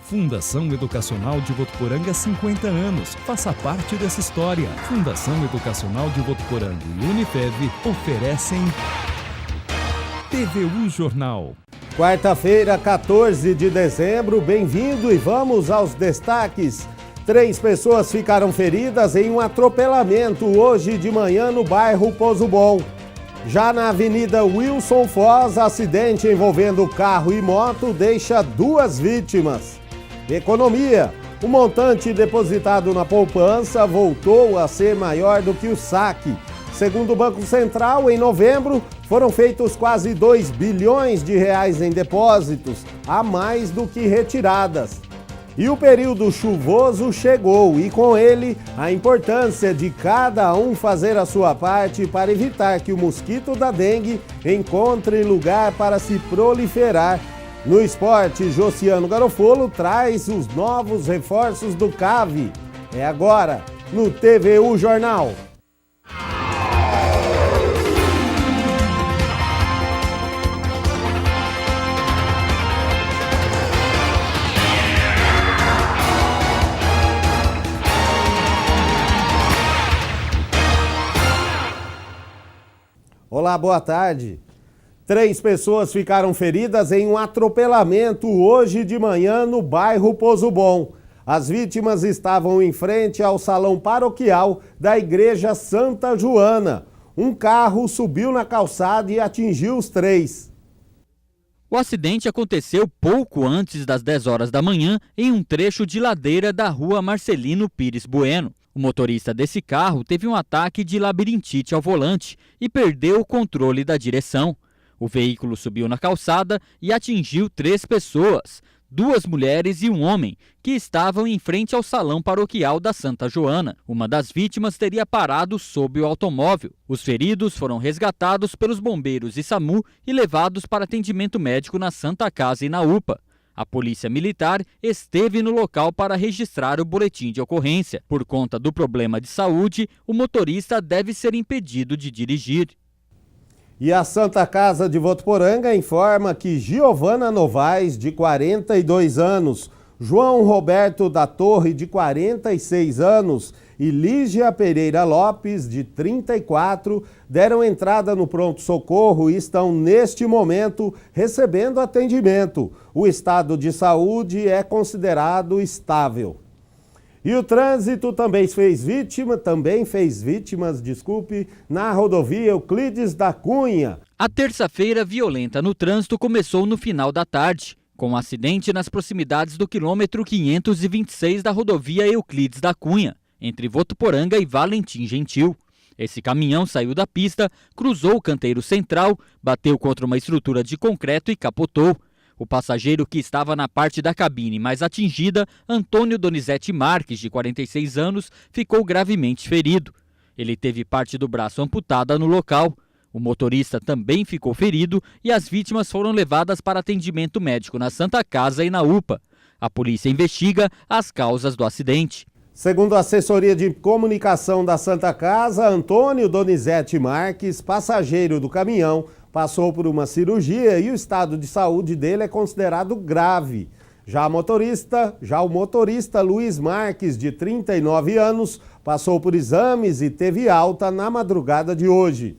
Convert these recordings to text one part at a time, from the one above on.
Fundação Educacional de Votuporanga, 50 anos. Faça parte dessa história. Fundação Educacional de Votuporanga e Unifev oferecem TVU Jornal. Quarta-feira, 14 de dezembro, bem-vindo e vamos aos destaques. 3 pessoas ficaram feridas em um atropelamento hoje de manhã no bairro Pozo Bom. Já na Avenida Wilson Foz, acidente envolvendo carro e moto deixa 2 vítimas. Economia. O montante depositado na poupança voltou a ser maior do que o saque. Segundo o Banco Central, em novembro, foram feitos quase 2 bilhões de reais em depósitos, a mais do que retiradas. E o período chuvoso chegou e, com ele, a importância de cada um fazer a sua parte para evitar que o mosquito da dengue encontre lugar para se proliferar. No esporte, Josiano Garofolo traz os novos reforços do CAV. É agora, no TVU Jornal. Olá, boa tarde. 3 pessoas ficaram feridas em um atropelamento hoje de manhã no bairro Pozo Bom. As vítimas estavam em frente ao salão paroquial da Igreja Santa Joana. Um carro subiu na calçada e atingiu os 3. O acidente aconteceu pouco antes das 10 horas da manhã em um trecho de ladeira da rua Marcelino Pires Bueno. O motorista desse carro teve um ataque de labirintite ao volante e perdeu o controle da direção. O veículo subiu na calçada e atingiu 3 pessoas, 2 mulheres e um homem, que estavam em frente ao salão paroquial da Santa Joana. Uma das vítimas teria parado sob o automóvel. Os feridos foram resgatados pelos bombeiros e SAMU e levados para atendimento médico na Santa Casa e na UPA. A Polícia Militar esteve no local para registrar o boletim de ocorrência. Por conta do problema de saúde, o motorista deve ser impedido de dirigir. E a Santa Casa de Votuporanga informa que Giovana Novaes, de 42 anos, João Roberto da Torre, de 46 anos, e Lígia Pereira Lopes, de 34, deram entrada no pronto-socorro e estão, neste momento, recebendo atendimento. O estado de saúde é considerado estável. E o trânsito também fez vítimas, na rodovia Euclides da Cunha. A terça-feira violenta no trânsito começou no final da tarde, com um acidente nas proximidades do quilômetro 526 da rodovia Euclides da Cunha, entre Votuporanga e Valentim Gentil. Esse caminhão saiu da pista, cruzou o canteiro central, bateu contra uma estrutura de concreto e capotou. O passageiro que estava na parte da cabine mais atingida, Antônio Donizete Marques, de 46 anos, ficou gravemente ferido. Ele teve parte do braço amputada no local. O motorista também ficou ferido e as vítimas foram levadas para atendimento médico na Santa Casa e na UPA. A polícia investiga as causas do acidente. Segundo a assessoria de comunicação da Santa Casa, Antônio Donizete Marques, passageiro do caminhão, passou por uma cirurgia e o estado de saúde dele é considerado grave. Já o motorista Luiz Marques, de 39 anos, passou por exames e teve alta na madrugada de hoje.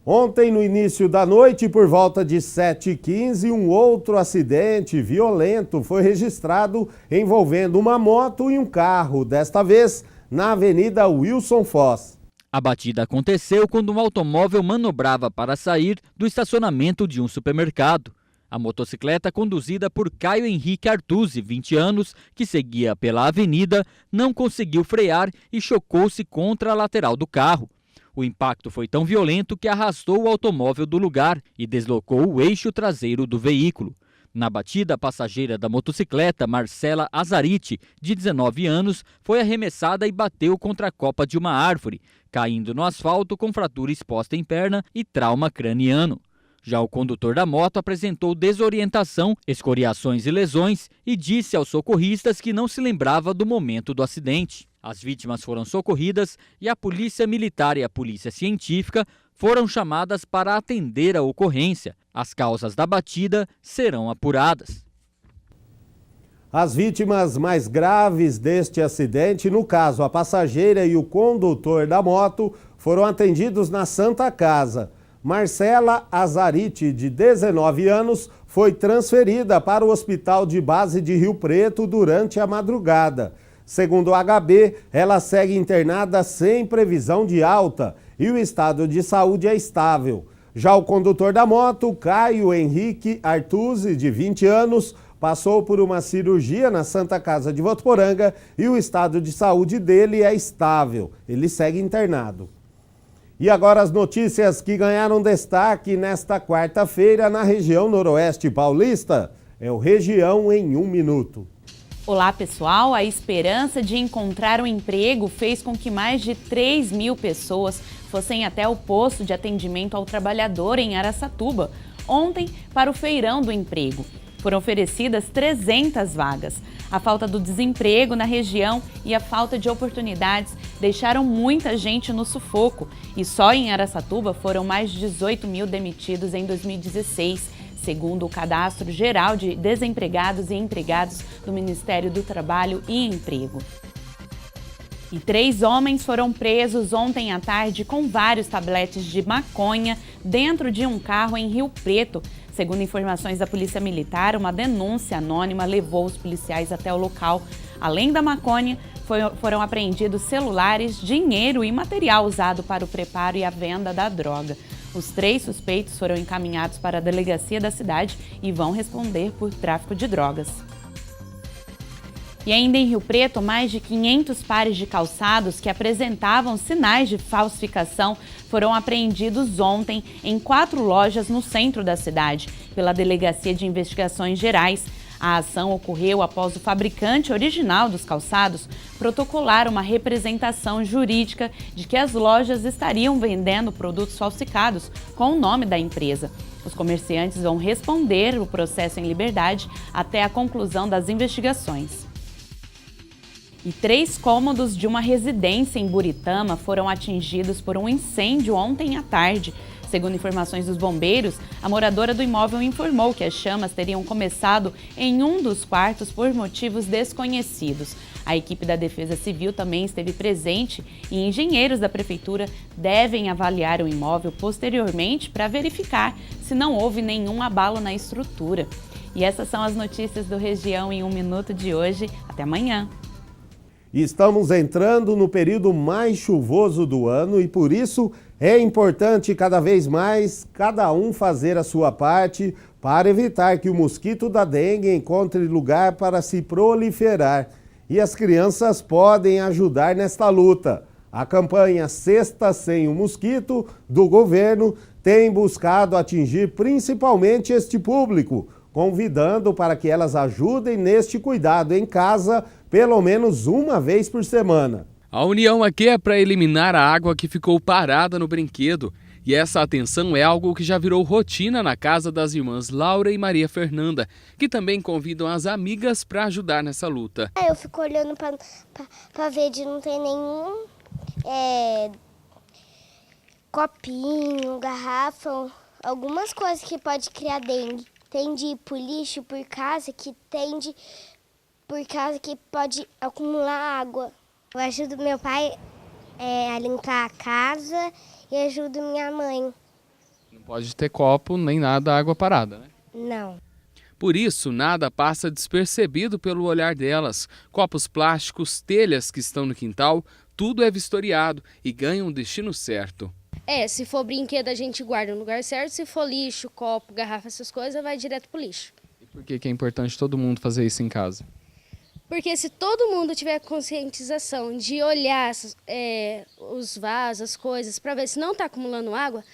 Ontem, no início da noite, por volta de 7h15, um outro acidente violento foi registrado envolvendo uma moto e um carro, desta vez na Avenida Wilson Foz. A batida aconteceu quando um automóvel manobrava para sair do estacionamento de um supermercado. A motocicleta, conduzida por Caio Henrique Artuzzi, 20 anos, que seguia pela avenida, não conseguiu frear e chocou-se contra a lateral do carro. O impacto foi tão violento que arrastou o automóvel do lugar e deslocou o eixo traseiro do veículo. Na batida, a passageira da motocicleta, Marcela Azariti, de 19 anos, foi arremessada e bateu contra a copa de uma árvore, caindo no asfalto com fratura exposta em perna e trauma craniano. Já o condutor da moto apresentou desorientação, escoriações e lesões e disse aos socorristas que não se lembrava do momento do acidente. As vítimas foram socorridas e a Polícia Militar e a Polícia Científica foram chamadas para atender a ocorrência. As causas da batida serão apuradas. As vítimas mais graves deste acidente, no caso a passageira e o condutor da moto, foram atendidos na Santa Casa. Marcela Azariti, de 19 anos, foi transferida para o Hospital de Base de Rio Preto durante a madrugada. Segundo o HB, ela segue internada sem previsão de alta e o estado de saúde é estável. Já o condutor da moto, Caio Henrique Artuzzi, de 20 anos, passou por uma cirurgia na Santa Casa de Votuporanga e o estado de saúde dele é estável. Ele segue internado. E agora as notícias que ganharam destaque nesta quarta-feira na região noroeste paulista. É o Região em 1 minuto. Olá pessoal, a esperança de encontrar um emprego fez com que mais de 3.000 pessoas fossem até o posto de atendimento ao trabalhador em Araçatuba, ontem para o feirão do emprego. Foram oferecidas 300 vagas. A falta do desemprego na região e a falta de oportunidades deixaram muita gente no sufoco. E só em Araçatuba foram mais de 18.000 demitidos em 2016, segundo o Cadastro Geral de Desempregados e Empregados do Ministério do Trabalho e Emprego. E 3 homens foram presos ontem à tarde com vários tabletes de maconha dentro de um carro em Rio Preto. Segundo informações da Polícia Militar, uma denúncia anônima levou os policiais até o local. Além da maconha, foram apreendidos celulares, dinheiro e material usado para o preparo e a venda da droga. Os 3 suspeitos foram encaminhados para a delegacia da cidade e vão responder por tráfico de drogas. E ainda em Rio Preto, mais de 500 pares de calçados que apresentavam sinais de falsificação foram apreendidos ontem em 4 lojas no centro da cidade, pela Delegacia de Investigações Gerais. A ação ocorreu após o fabricante original dos calçados protocolar uma representação jurídica de que as lojas estariam vendendo produtos falsificados com o nome da empresa. Os comerciantes vão responder o processo em liberdade até a conclusão das investigações. E 3 cômodos de uma residência em Buritama foram atingidos por um incêndio ontem à tarde. Segundo informações dos bombeiros, a moradora do imóvel informou que as chamas teriam começado em um dos quartos por motivos desconhecidos. A equipe da Defesa Civil também esteve presente e engenheiros da Prefeitura devem avaliar o imóvel posteriormente para verificar se não houve nenhum abalo na estrutura. E essas são as notícias do Região em 1 minuto de hoje. Até amanhã! Estamos entrando no período mais chuvoso do ano e por isso é importante cada vez mais cada um fazer a sua parte para evitar que o mosquito da dengue encontre lugar para se proliferar. E as crianças podem ajudar nesta luta. A campanha Cesta Sem o Mosquito do governo tem buscado atingir principalmente este público, convidando para que elas ajudem neste cuidado em casa pelo menos uma vez por semana. A união aqui é para eliminar a água que ficou parada no brinquedo. E essa atenção é algo que já virou rotina na casa das irmãs Laura e Maria Fernanda, que também convidam as amigas para ajudar nessa luta. Eu fico olhando para ver de não ter nenhum copinho, garrafa, algumas coisas que pode criar dengue. Tem de ir pro lixo por casa que pode acumular água. Eu ajudo meu pai a limpar a casa e ajudo minha mãe. Não pode ter copo nem nada, água parada, né? Não. Por isso, nada passa despercebido pelo olhar delas. Copos plásticos, telhas que estão no quintal, tudo é vistoriado e ganha um destino certo. Se for brinquedo a gente guarda no lugar certo, se for lixo, copo, garrafa, essas coisas, vai direto pro lixo. E por que é importante todo mundo fazer isso em casa? Porque se todo mundo tiver conscientização de olhar os vasos, as coisas, para ver se não está acumulando água,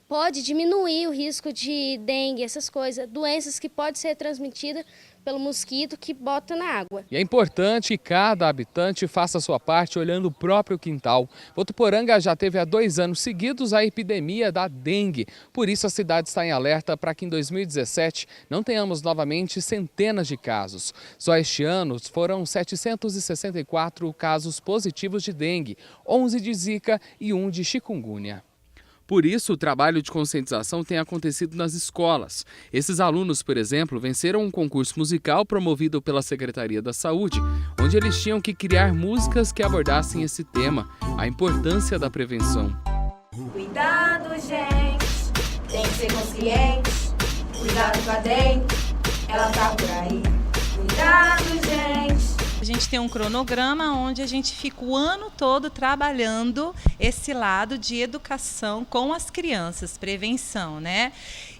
pode diminuir o risco de dengue, essas coisas, doenças que podem ser transmitidas pelo mosquito que bota na água. E é importante que cada habitante faça a sua parte olhando o próprio quintal. Votuporanga já teve há 2 anos seguidos a epidemia da dengue. Por isso a cidade está em alerta para que em 2017 não tenhamos novamente centenas de casos. Só este ano foram 764 casos positivos de dengue, 11 de zika e 1 de chikungunya. Por isso, o trabalho de conscientização tem acontecido nas escolas. Esses alunos, por exemplo, venceram um concurso musical promovido pela Secretaria da Saúde, onde eles tinham que criar músicas que abordassem esse tema, a importância da prevenção. Cuidado, gente, tem que ser consciente. Cuidado com a dengue, ela tá por aí. Cuidado, gente. A gente tem um cronograma onde a gente fica o ano todo trabalhando esse lado de educação com as crianças, prevenção, né?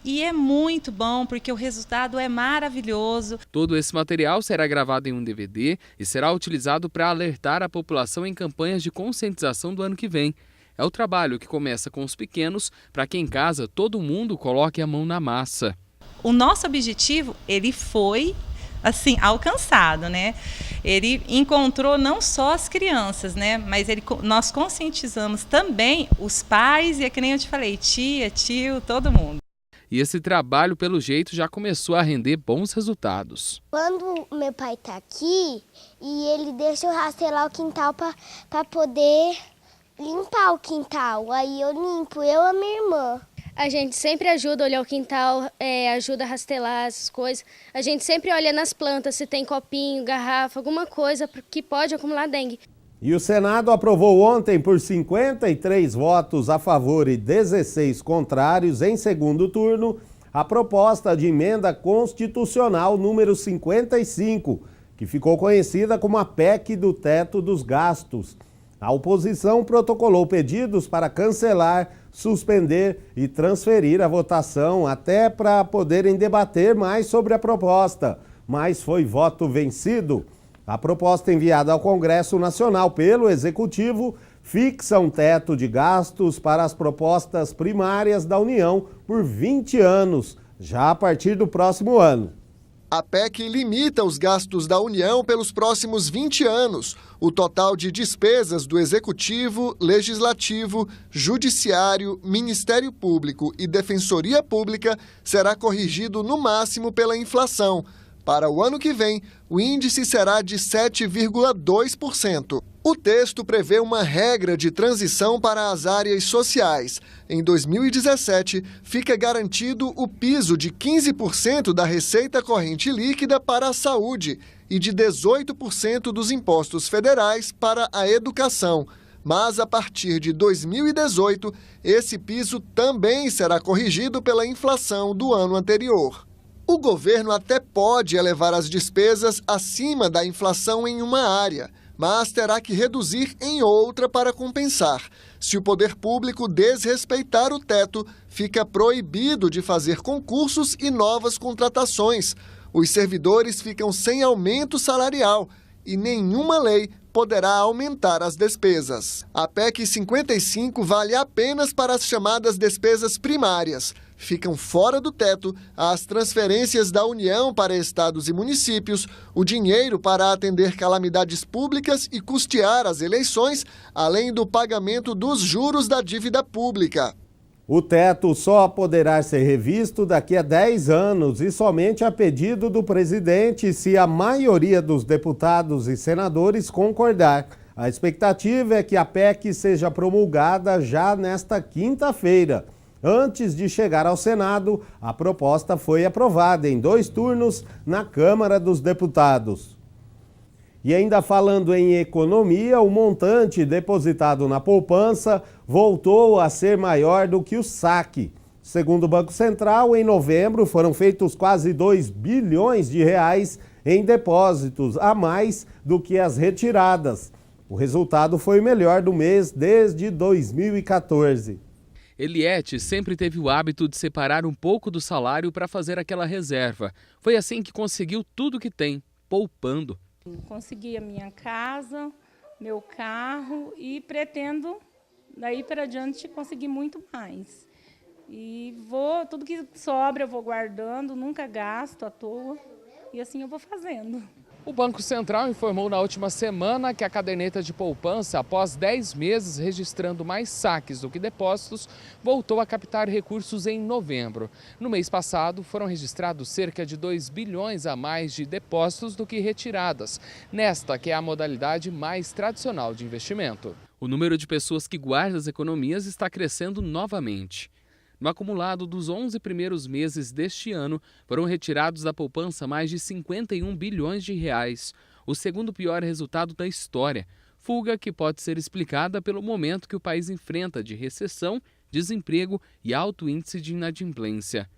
E é muito bom porque o resultado é maravilhoso. Todo esse material será gravado em um DVD e será utilizado para alertar a população em campanhas de conscientização do ano que vem. É o trabalho que começa com os pequenos para que em casa todo mundo coloque a mão na massa. O nosso objetivo, ele foi assim, alcançado, né? Ele encontrou não só as crianças, né? Mas nós conscientizamos também os pais e é que nem eu te falei, tia, tio, todo mundo. E esse trabalho, pelo jeito, já começou a render bons resultados. Quando meu pai tá aqui e ele deixa eu rastelar o quintal para poder limpar o quintal, aí eu limpo, eu e a minha irmã. A gente sempre ajuda a olhar o quintal, ajuda a rastelar essas coisas. A gente sempre olha nas plantas se tem copinho, garrafa, alguma coisa que pode acumular dengue. E o Senado aprovou ontem por 53 votos a favor e 16 contrários em segundo turno a proposta de emenda constitucional número 55, que ficou conhecida como a PEC do teto dos gastos. A oposição protocolou pedidos para cancelar, suspender e transferir a votação até para poderem debater mais sobre a proposta, mas foi voto vencido. A proposta enviada ao Congresso Nacional pelo Executivo fixa um teto de gastos para as propostas primárias da União por 20 anos, já a partir do próximo ano. A PEC limita os gastos da União pelos próximos 20 anos. O total de despesas do Executivo, Legislativo, Judiciário, Ministério Público e Defensoria Pública será corrigido no máximo pela inflação. Para o ano que vem, o índice será de 7,2%. O texto prevê uma regra de transição para as áreas sociais. Em 2017, fica garantido o piso de 15% da receita corrente líquida para a saúde e de 18% dos impostos federais para a educação. Mas, a partir de 2018, esse piso também será corrigido pela inflação do ano anterior. O governo até pode elevar as despesas acima da inflação em uma área, mas terá que reduzir em outra para compensar. Se o poder público desrespeitar o teto, fica proibido de fazer concursos e novas contratações. Os servidores ficam sem aumento salarial e nenhuma lei poderá aumentar as despesas. A PEC 55 vale apenas para as chamadas despesas primárias. Ficam fora do teto as transferências da União para estados e municípios, o dinheiro para atender calamidades públicas e custear as eleições, além do pagamento dos juros da dívida pública. O teto só poderá ser revisto daqui a 10 anos e somente a pedido do presidente se a maioria dos deputados e senadores concordar. A expectativa é que a PEC seja promulgada já nesta quinta-feira. Antes de chegar ao Senado, a proposta foi aprovada em 2 turnos na Câmara dos Deputados. E ainda falando em economia, o montante depositado na poupança voltou a ser maior do que o saque. Segundo o Banco Central, em novembro foram feitos quase 2 bilhões de reais em depósitos, a mais do que as retiradas. O resultado foi o melhor do mês desde 2014. Eliette sempre teve o hábito de separar um pouco do salário para fazer aquela reserva. Foi assim que conseguiu tudo que tem, poupando. Consegui a minha casa, meu carro e pretendo, daí para diante, conseguir muito mais. E tudo que sobra eu vou guardando, nunca gasto à toa e assim eu vou fazendo. O Banco Central informou na última semana que a caderneta de poupança, após 10 meses registrando mais saques do que depósitos, voltou a captar recursos em novembro. No mês passado, foram registrados cerca de 2 bilhões a mais de depósitos do que retiradas, nesta que é a modalidade mais tradicional de investimento. O número de pessoas que guardam as economias está crescendo novamente. No acumulado dos 11 primeiros meses deste ano, foram retirados da poupança mais de 51 bilhões de reais, o segundo pior resultado da história, fuga que pode ser explicada pelo momento que o país enfrenta de recessão, desemprego e alto índice de inadimplência.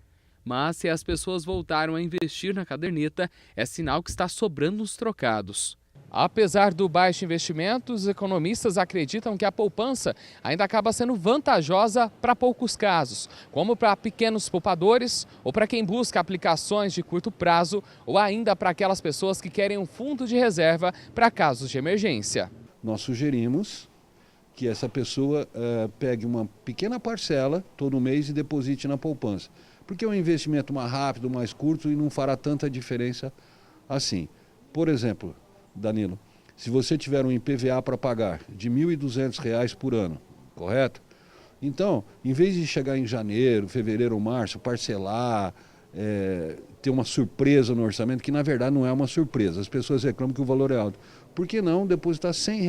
Mas se as pessoas voltaram a investir na caderneta, é sinal que está sobrando os trocados. Apesar do baixo investimento, os economistas acreditam que a poupança ainda acaba sendo vantajosa para poucos casos, como para pequenos poupadores ou para quem busca aplicações de curto prazo ou ainda para aquelas pessoas que querem um fundo de reserva para casos de emergência. Nós sugerimos que essa pessoa pegue uma pequena parcela todo mês e deposite na poupança, porque é um investimento mais rápido, mais curto e não fará tanta diferença assim. Por exemplo, Danilo, se você tiver um IPVA para pagar de R$ 1.200 por ano, correto? Então, em vez de chegar em janeiro, fevereiro ou março, parcelar, ter uma surpresa no orçamento, que na verdade não é uma surpresa, as pessoas reclamam que o valor é alto. Por que não depositar R$ 100,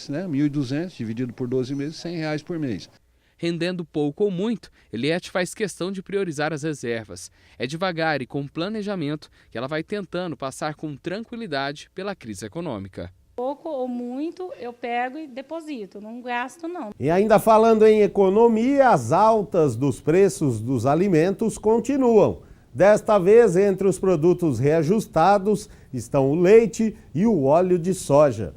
né? 1.200 dividido por 12 meses, R$ 100 por mês? Rendendo pouco ou muito, Eliette faz questão de priorizar as reservas. É devagar e com planejamento que ela vai tentando passar com tranquilidade pela crise econômica. Pouco ou muito eu pego e deposito, não gasto não. E ainda falando em economia, as altas dos preços dos alimentos continuam. Desta vez, entre os produtos reajustados estão o leite e o óleo de soja.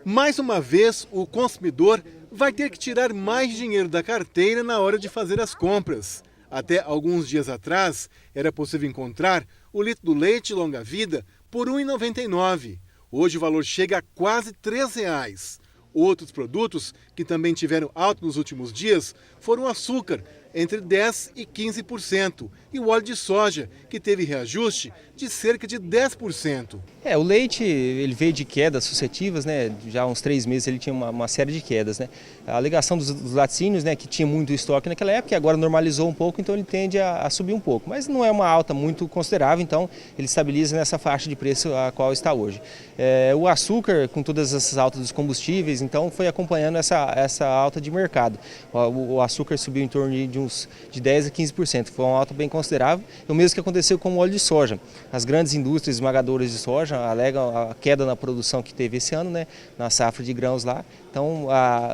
Mais uma vez, o consumidor vai ter que tirar mais dinheiro da carteira na hora de fazer as compras. Até alguns dias atrás, era possível encontrar o litro do leite longa-vida por R$ 1,99. Hoje o valor chega a quase R$ 3. Outros produtos que também tiveram alta nos últimos dias foram o açúcar, entre 10% e 15%, e o óleo de soja, que teve reajuste de cerca de 10%. O leite ele veio de quedas sucessivas, né? Já há uns 3 meses ele tinha uma série de quedas, né? A alegação dos laticínios, né, que tinha muito estoque naquela época, agora normalizou um pouco, então ele tende a subir um pouco. Mas não é uma alta muito considerável, então ele estabiliza nessa faixa de preço a qual está hoje. O açúcar, com todas essas altas dos combustíveis, então foi acompanhando essa alta de mercado. O açúcar subiu em torno de 10% a 15%, foi uma alta bem considerável. O mesmo que aconteceu com o óleo de soja. As grandes indústrias esmagadoras de soja alegam a queda na produção que teve esse ano, né, na safra de grãos lá. Então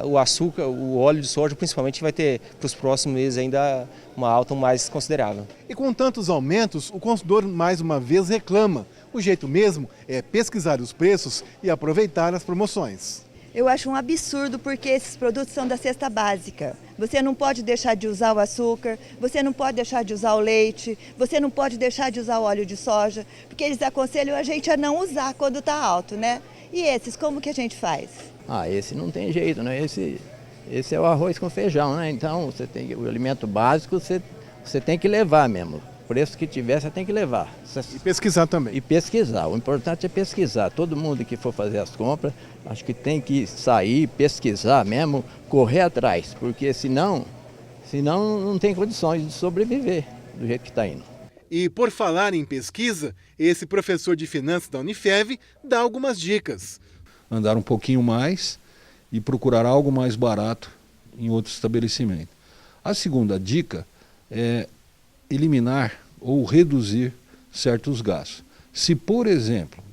o açúcar, o óleo de soja principalmente vai ter para os próximos meses ainda uma alta mais considerável. E com tantos aumentos, o consumidor mais uma vez reclama. O jeito mesmo é pesquisar os preços e aproveitar as promoções. Eu acho um absurdo porque esses produtos são da cesta básica. Você não pode deixar de usar o açúcar, você não pode deixar de usar o leite, você não pode deixar de usar o óleo de soja, porque eles aconselham a gente a não usar quando está alto, né? E esses, como que a gente faz? Esse não tem jeito, né? Esse é o arroz com feijão, né? Então, o alimento básico você tem que levar mesmo. O preço que tiver, você tem que levar. E pesquisar também. E pesquisar. O importante é pesquisar. Todo mundo que for fazer as compras, acho que tem que sair, pesquisar mesmo, correr atrás. Porque senão não tem condições de sobreviver do jeito que está indo. E por falar em pesquisa, esse professor de finanças da Unifev dá algumas dicas. Andar um pouquinho mais e procurar algo mais barato em outro estabelecimento. A segunda dica é eliminar ou reduzir certos gastos. Se, por exemplo,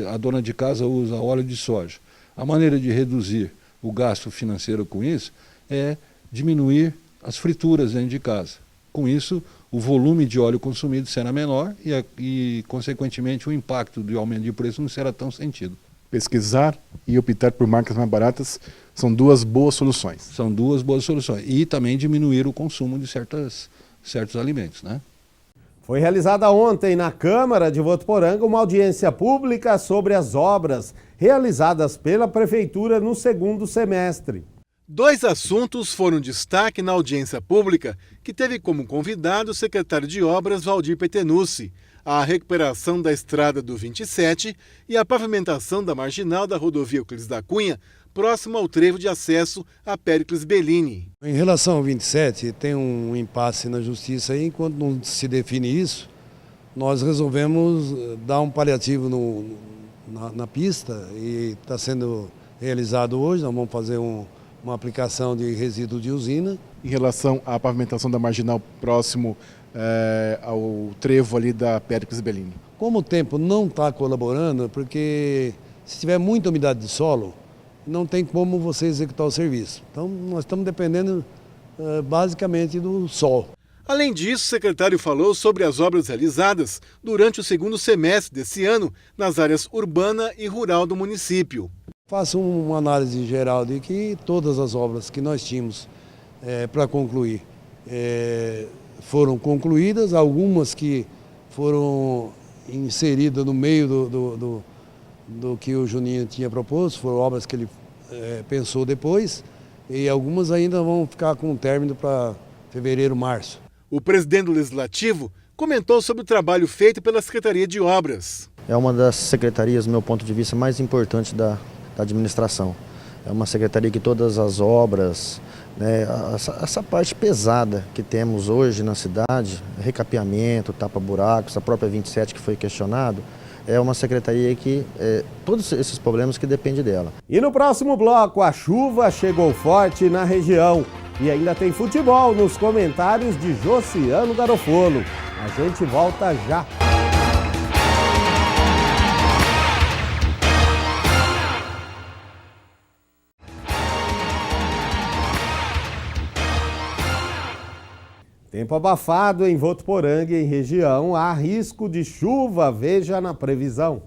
a dona de casa usa óleo de soja, a maneira de reduzir o gasto financeiro com isso é diminuir as frituras dentro de casa. Com isso, o volume de óleo consumido será menor e consequentemente, o impacto do aumento de preço não será tão sentido. Pesquisar e optar por marcas mais baratas são duas boas soluções. São duas boas soluções. E também diminuir o consumo de certos alimentos, né? Foi realizada ontem na Câmara de Votuporanga uma audiência pública sobre as obras realizadas pela Prefeitura no segundo semestre. 2 assuntos foram destaque na audiência pública, que teve como convidado o secretário de Obras Valdir Petenucci, a recuperação da estrada do 27 e a pavimentação da marginal da rodovia Euclides da Cunha, próximo ao trevo de acesso a Péricles Bellini. Em relação ao 27, tem um impasse na justiça aí, enquanto não se define isso, nós resolvemos dar um paliativo na pista e está sendo realizado hoje. Nós vamos fazer uma aplicação de resíduo de usina. Em relação à pavimentação da marginal próximo ao trevo ali da Péricles Bellini. Como o tempo não está colaborando, porque se tiver muita umidade de solo, não tem como você executar o serviço. Então nós estamos dependendo basicamente do sol. Além disso, o secretário falou sobre as obras realizadas durante o segundo semestre desse ano nas áreas urbana e rural do município. Faço uma análise geral de que todas as obras que nós tínhamos para concluir foram concluídas, algumas que foram inseridas no meio do que o Juninho tinha proposto, foram obras que ele pensou depois, e algumas ainda vão ficar com término para fevereiro, março. O presidente do Legislativo comentou sobre o trabalho feito pela Secretaria de Obras. É uma das secretarias, do meu ponto de vista, mais importantes da administração. É uma secretaria que todas as obras, essa parte pesada que temos hoje na cidade, recapeamento, tapa-buracos, a própria 27 que foi questionado, é uma secretaria que todos esses problemas que dependem dela. E no próximo bloco, a chuva chegou forte na região. E ainda tem futebol nos comentários de Josiano Garofolo. A gente volta já. Tempo abafado em Votuporanga e em região. Há risco de chuva, veja na previsão.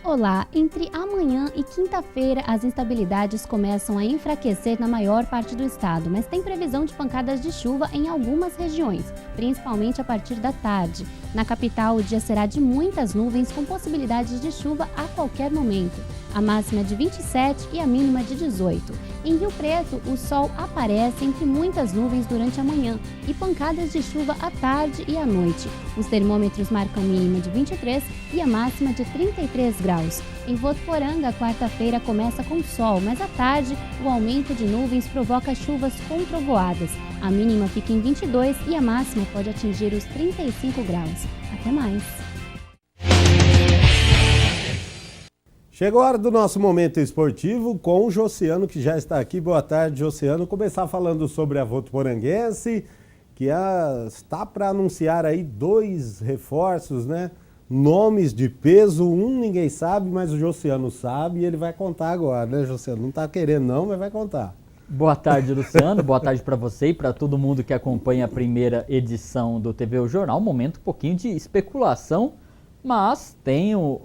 Olá, entre amanhã e quinta-feira as instabilidades começam a enfraquecer na maior parte do estado, mas tem previsão de pancadas de chuva em algumas regiões, principalmente a partir da tarde. Na capital, o dia será de muitas nuvens com possibilidades de chuva a qualquer momento. A máxima é de 27 e a mínima de 18. Em Rio Preto, o sol aparece entre muitas nuvens durante a manhã e pancadas de chuva à tarde e à noite. Os termômetros marcam mínima de 23 e a máxima de 33 graus. Em Votuporanga, a quarta-feira começa com sol, mas à tarde o aumento de nuvens provoca chuvas com trovoadas. A mínima fica em 22 e a máxima pode atingir os 35 graus. Até mais! Chegou a hora do nosso momento esportivo com o Josiano, que já está aqui. Boa tarde, Josiano. Começar falando sobre a Votuporanguense, que está para anunciar aí 2 reforços, né? Nomes de peso, ninguém sabe, mas o Josiano sabe e ele vai contar agora, né, Josiano? Não está querendo não, mas vai contar. Boa tarde, Luciano. Boa tarde para você e para todo mundo que acompanha a primeira edição do TV O Jornal. Um momento um pouquinho de especulação, mas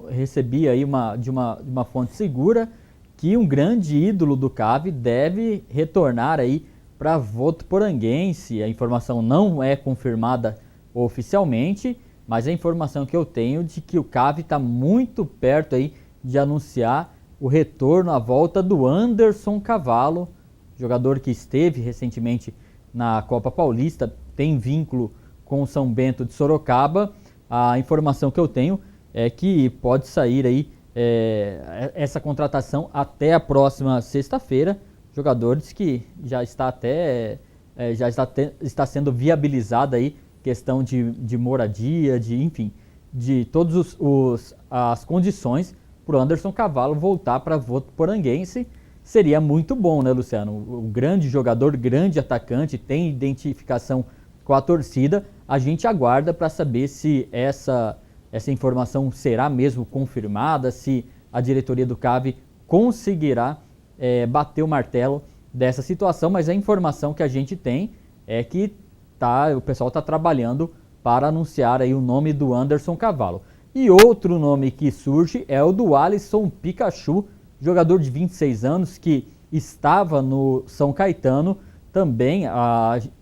recebi aí de uma fonte segura que um grande ídolo do CAV deve retornar aí para Votuporanguense. A informação não é confirmada oficialmente, mas a informação que eu tenho de que o CAV está muito perto aí de anunciar o retorno, a volta do Anderson Cavalo, jogador que esteve recentemente na Copa Paulista, tem vínculo com o São Bento de Sorocaba. A informação que eu tenho é que pode sair aí essa contratação até a próxima sexta-feira. Jogadores que já está sendo viabilizada aí questão de moradia, de todas as condições para o Anderson Cavalo voltar para Votuporanguense. Seria muito bom, né, Luciano? O grande jogador, grande atacante, tem identificação com a torcida. A gente aguarda para saber se essa informação será mesmo confirmada, se a diretoria do CAV conseguirá bater o martelo dessa situação, mas a informação que a gente tem é que o pessoal está trabalhando para anunciar aí o nome do Anderson Cavalo. E outro nome que surge é o do Alisson Pikachu, jogador de 26 anos que estava no São Caetano. Também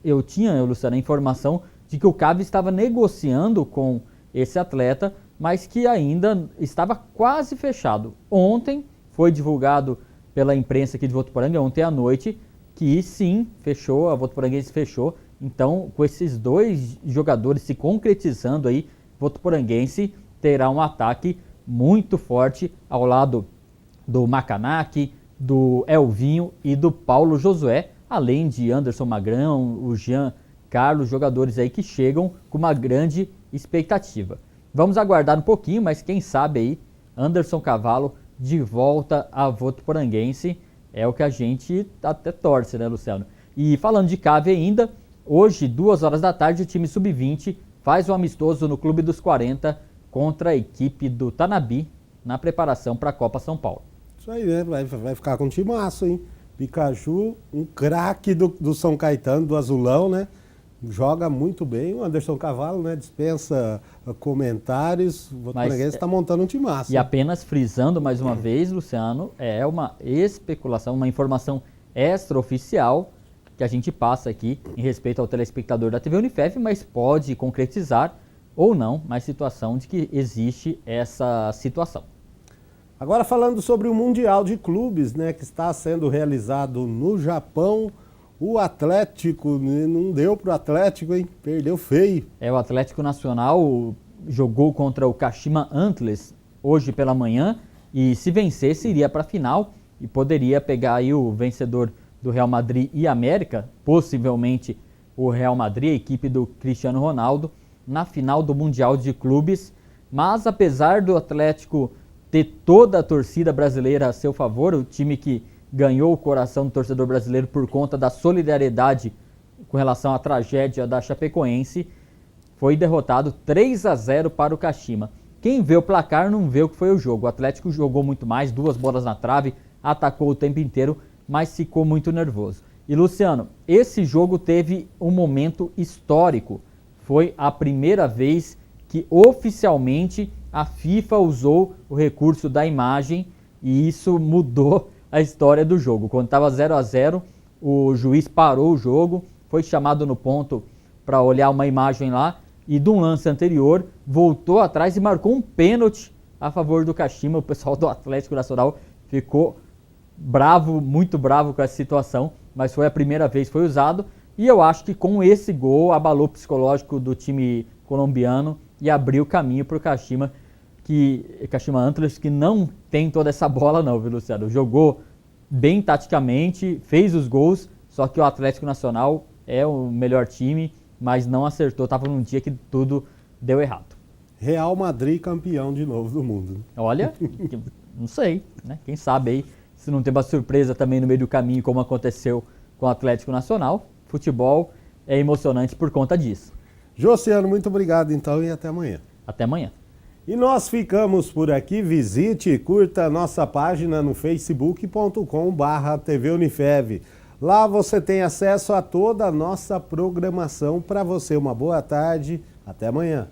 eu tinha, Luciano, a informação de que o CAV estava negociando com esse atleta, mas que ainda estava quase fechado. Ontem foi divulgado pela imprensa aqui de Votuporanga ontem à noite, que sim, fechou, a Votuporanguense fechou. Então, com esses 2 jogadores se concretizando aí, Votuporanguense terá um ataque muito forte ao lado do Macanac, do Elvinho e do Paulo Josué, além de Anderson Magrão, o Jean Carlos, jogadores aí que chegam com uma grande expectativa. Vamos aguardar um pouquinho, mas quem sabe aí, Anderson Cavalo de volta a Votuporanguense, é o que a gente até torce, né, Luciano? E falando de Cave ainda, hoje, 2 horas da tarde, o time sub-20 faz um amistoso no Clube dos 40 contra a equipe do Tanabi na preparação para a Copa São Paulo. Isso aí, né? Vai ficar com um timaço, hein? Pikachu, um craque do São Caetano, do Azulão, né? Joga muito bem. O Anderson Cavalo, né? Dispensa comentários. O Votuporanguense está montando um timaço. E apenas frisando mais uma vez, Luciano, é uma especulação, uma informação extraoficial que a gente passa aqui em respeito ao telespectador da TV Unifev, mas pode concretizar ou não, mas situação de que existe essa situação. Agora falando sobre o Mundial de Clubes, né, que está sendo realizado no Japão, o Atlético, não deu para o Atlético, hein? Perdeu feio. O Atlético Nacional jogou contra o Kashima Antlers hoje pela manhã e se vencesse iria para a final e poderia pegar aí o vencedor do Real Madrid e América, possivelmente o Real Madrid, a equipe do Cristiano Ronaldo, na final do Mundial de Clubes. Mas apesar do Atlético ter toda a torcida brasileira a seu favor, o time que ganhou o coração do torcedor brasileiro por conta da solidariedade com relação à tragédia da Chapecoense, foi derrotado 3-0 para o Kashima. Quem vê o placar não vê o que foi o jogo. O Atlético jogou muito mais, 2 bolas na trave, atacou o tempo inteiro, mas ficou muito nervoso. E Luciano, esse jogo teve um momento histórico. Foi a primeira vez que oficialmente a FIFA usou o recurso da imagem e isso mudou a história do jogo. Quando estava 0-0, o juiz parou o jogo, foi chamado no ponto para olhar uma imagem lá e de um lance anterior voltou atrás e marcou um pênalti a favor do Kashima. O pessoal do Atlético Nacional ficou bravo, muito bravo com essa situação, mas foi a primeira vez que foi usado e eu acho que com esse gol abalou o psicológico do time colombiano e abriu caminho para o Kashima Antlers, que não tem toda essa bola não, viu, Luciano? Jogou bem taticamente, fez os gols, só que o Atlético Nacional é o melhor time, mas não acertou, estava num dia que tudo deu errado. Real Madrid campeão de novo do mundo. Olha, não sei, né? Quem sabe aí, se não tem uma surpresa também no meio do caminho, como aconteceu com o Atlético Nacional. Futebol é emocionante por conta disso. Josiano, muito obrigado então e até amanhã. Até amanhã. E nós ficamos por aqui. Visite e curta a nossa página no facebook.com/TV Unifev. Lá você tem acesso a toda a nossa programação. Para você, uma boa tarde. Até amanhã.